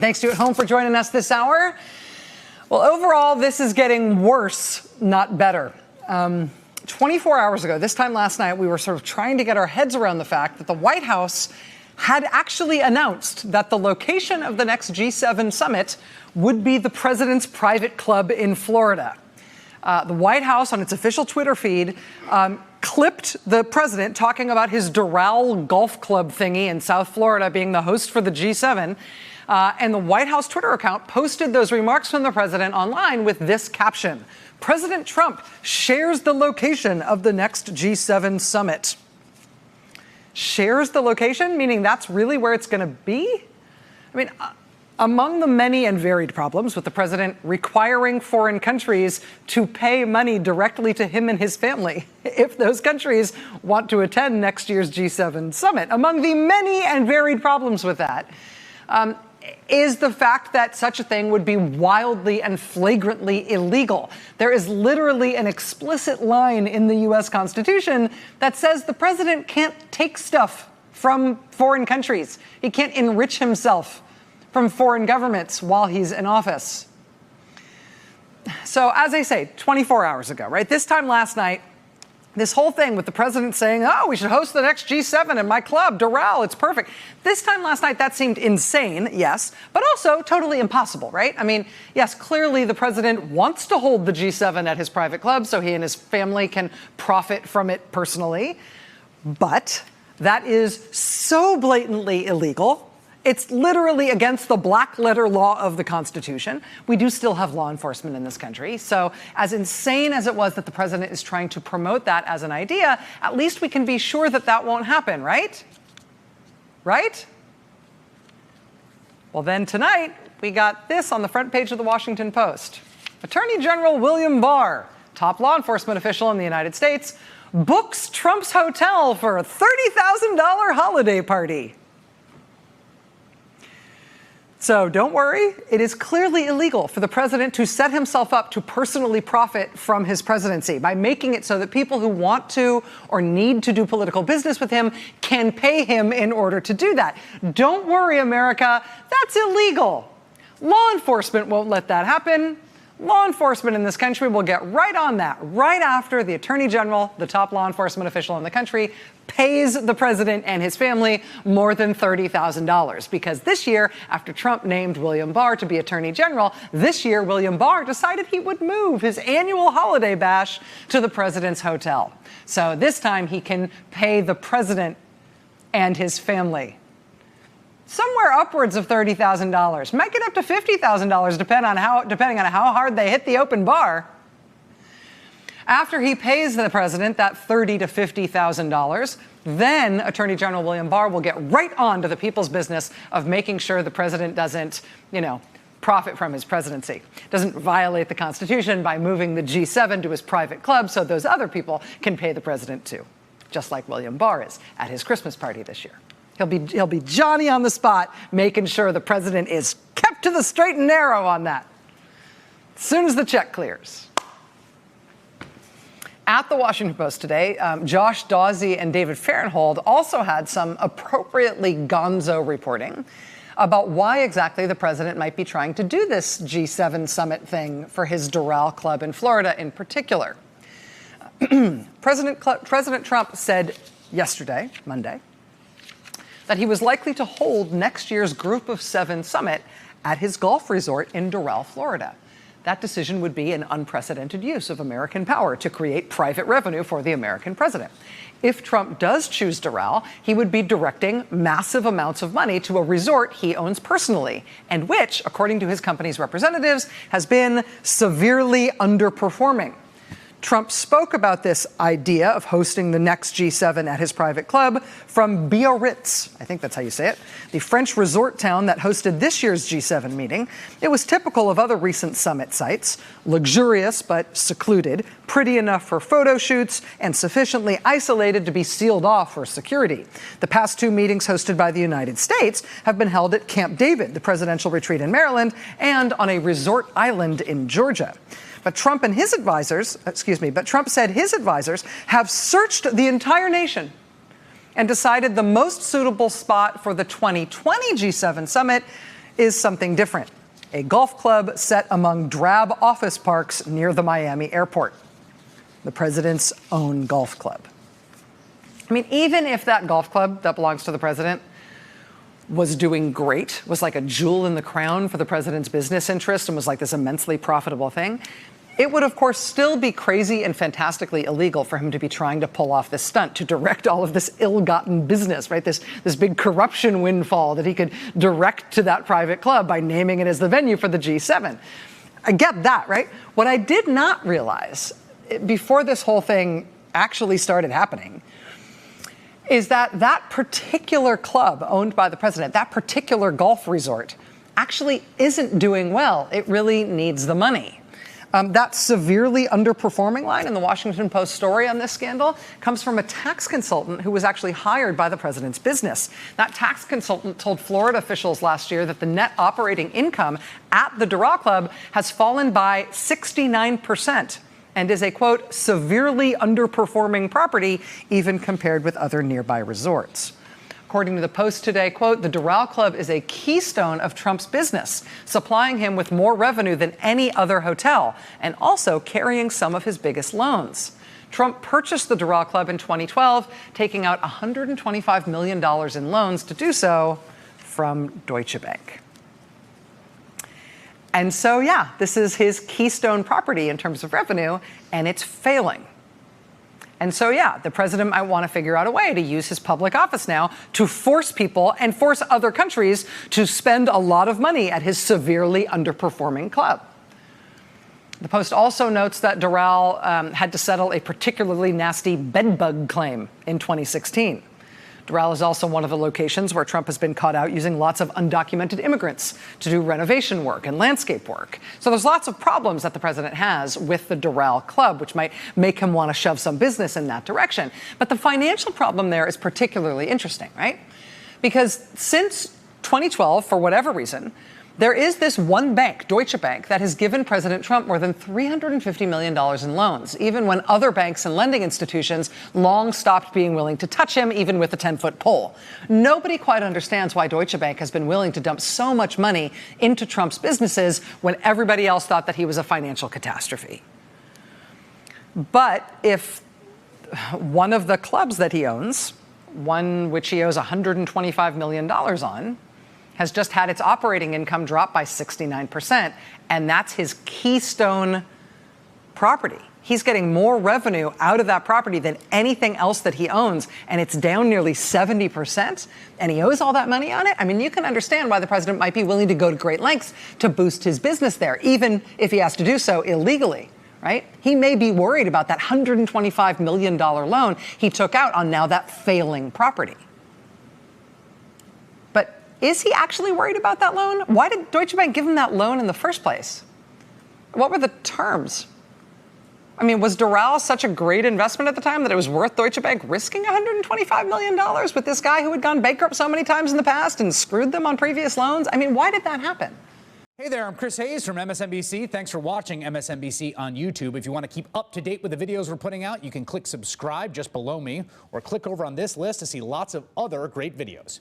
Thanks to you at home for joining us this hour. Well, overall, this is getting worse, not better. 24 hours ago, this time last night, we were sort of trying to get our heads around the fact that the White House had actually announced that the location of the next G7 summit would be the president's private club in Florida. The White House, on its official Twitter feed, clipped the president talking about his Doral golf club thingy in South Florida being the host for the G7. And the White House Twitter account posted those remarks from the president online with this caption: President Trump shares the location of the next G7 summit. Shares the location, meaning that's really where it's going to be? I mean, among the many and varied problems with the president requiring foreign countries to pay money directly to him and his family if those countries want to attend next year's G7 summit, among the many and varied problems with that, is the fact that such a thing would be wildly and flagrantly illegal. There is literally an explicit line in the U.S. Constitution that says the president can't take stuff from foreign countries. He can't enrich himself from foreign governments while he's in office. So, as I say, 24 hours ago, right? This time last night, this whole thing with the president saying, oh, we should host the next G7 in my club, Doral, it's perfect. This time last night, that seemed insane, yes, but also totally impossible, right? I mean, yes, clearly the president wants to hold the G7 at his private club so he and his family can profit from it personally, but that is so blatantly illegal. It's literally against the black letter law of the Constitution. We do still have law enforcement in this country. So as insane as it was that the president is trying to promote that as an idea, at least we can be sure that that won't happen, right? Right? Well, then tonight, we got this on the front page of the Washington Post. Attorney General William Barr, top law enforcement official in the United States, books Trump's hotel for a $30,000 holiday party. So don't worry, it is clearly illegal for the president to set himself up to personally profit from his presidency by making it so that people who want to or need to do political business with him can pay him in order to do that. Don't worry, America, that's illegal. Law enforcement won't let that happen. Law enforcement in this country will get right on that right after the Attorney General, the top law enforcement official in the country, pays the president and his family more than $30,000. Because this year, after Trump named William Barr to be Attorney General, this year William Barr decided he would move his annual holiday bash to the president's hotel. So this time he can pay the president and his family somewhere upwards of $30,000. Might get up to $50,000 depending on how hard they hit the open bar. After he pays the president that $30,000 to $50,000, then Attorney General William Barr will get right on to the people's business of making sure the president doesn't, profit from his presidency, doesn't violate the Constitution by moving the G7 to his private club so those other people can pay the president too, just like William Barr is at his Christmas party this year. He'll be Johnny on the spot, making sure the president is kept to the straight and narrow on that as soon as the check clears. At the Washington Post today, Josh Dawsey and David Fahrenthold also had some appropriately gonzo reporting about why exactly the president might be trying to do this G7 summit thing for his Doral Club in Florida in particular. President Trump said yesterday, Monday, that he was likely to hold next year's Group of Seven summit at his golf resort in Doral, Florida. That decision would be an unprecedented use of American power to create private revenue for the American president. If Trump does choose Doral, he would be directing massive amounts of money to a resort he owns personally, and which, according to his company's representatives, has been severely underperforming. Trump spoke about this idea of hosting the next G7 at his private club from Biarritz, I think that's how you say it, the French resort town that hosted this year's G7 meeting. It was typical of other recent summit sites, luxurious but secluded, pretty enough for photo shoots, and sufficiently isolated to be sealed off for security. The past two meetings hosted by the United States have been held at Camp David, the presidential retreat in Maryland, and on a resort island in Georgia. But Trump said his advisors have searched the entire nation and decided the most suitable spot for the 2020 G7 summit is something different. A golf club set among drab office parks near the Miami airport. The president's own golf club. I mean, even if that golf club that belongs to the president was doing great, was like a jewel in the crown for the president's business interest and was like this immensely profitable thing, it would, of course, still be crazy and fantastically illegal for him to be trying to pull off this stunt, to direct all of this ill-gotten business, right? This big corruption windfall that he could direct to that private club by naming it as the venue for the G7. I get that, right? What I did not realize before this whole thing actually started happening is that that particular club owned by the president, that particular golf resort, actually isn't doing well. It really needs the money. That severely underperforming line in the Washington Post story on this scandal comes from a tax consultant who was actually hired by the president's business. That tax consultant told Florida officials last year that the net operating income at the Doral Club has fallen by 69%. And is a, quote, severely underperforming property, even compared with other nearby resorts. According to the Post today, quote, the Doral Club is a keystone of Trump's business, supplying him with more revenue than any other hotel, and also carrying some of his biggest loans. Trump purchased the Doral Club in 2012, taking out $125 million in loans to do so from Deutsche Bank. And so, yeah, this is his keystone property in terms of revenue, and it's failing. And so, yeah, the president might want to figure out a way to use his public office now to force people and force other countries to spend a lot of money at his severely underperforming club. The Post also notes that Doral had to settle a particularly nasty bedbug claim in 2016. Doral is also one of the locations where Trump has been caught out using lots of undocumented immigrants to do renovation work and landscape work. So there's lots of problems that the president has with the Doral Club, which might make him want to shove some business in that direction. But the financial problem there is particularly interesting, right? Because since 2012, for whatever reason, there is this one bank, Deutsche Bank, that has given President Trump more than $350 million in loans, even when other banks and lending institutions long stopped being willing to touch him, even with a 10-foot pole. Nobody quite understands why Deutsche Bank has been willing to dump so much money into Trump's businesses when everybody else thought that he was a financial catastrophe. But if one of the clubs that he owns, one which he owes $125 million on, has just had its operating income drop by 69%, and that's his keystone property. He's getting more revenue out of that property than anything else that he owns, and it's down nearly 70%, and he owes all that money on it. I mean, you can understand why the president might be willing to go to great lengths to boost his business there, even if he has to do so illegally, right? He may be worried about that $125 million loan he took out on now that failing property. Is he actually worried about that loan? Why did Deutsche Bank give him that loan in the first place? What were the terms? I mean, was Doral such a great investment at the time that it was worth Deutsche Bank risking $125 million with this guy who had gone bankrupt so many times in the past and screwed them on previous loans? I mean, why did that happen? Hey there, I'm Chris Hayes from MSNBC. Thanks for watching MSNBC on YouTube. If you want to keep up to date with the videos we're putting out, you can click subscribe just below me or click over on this list to see lots of other great videos.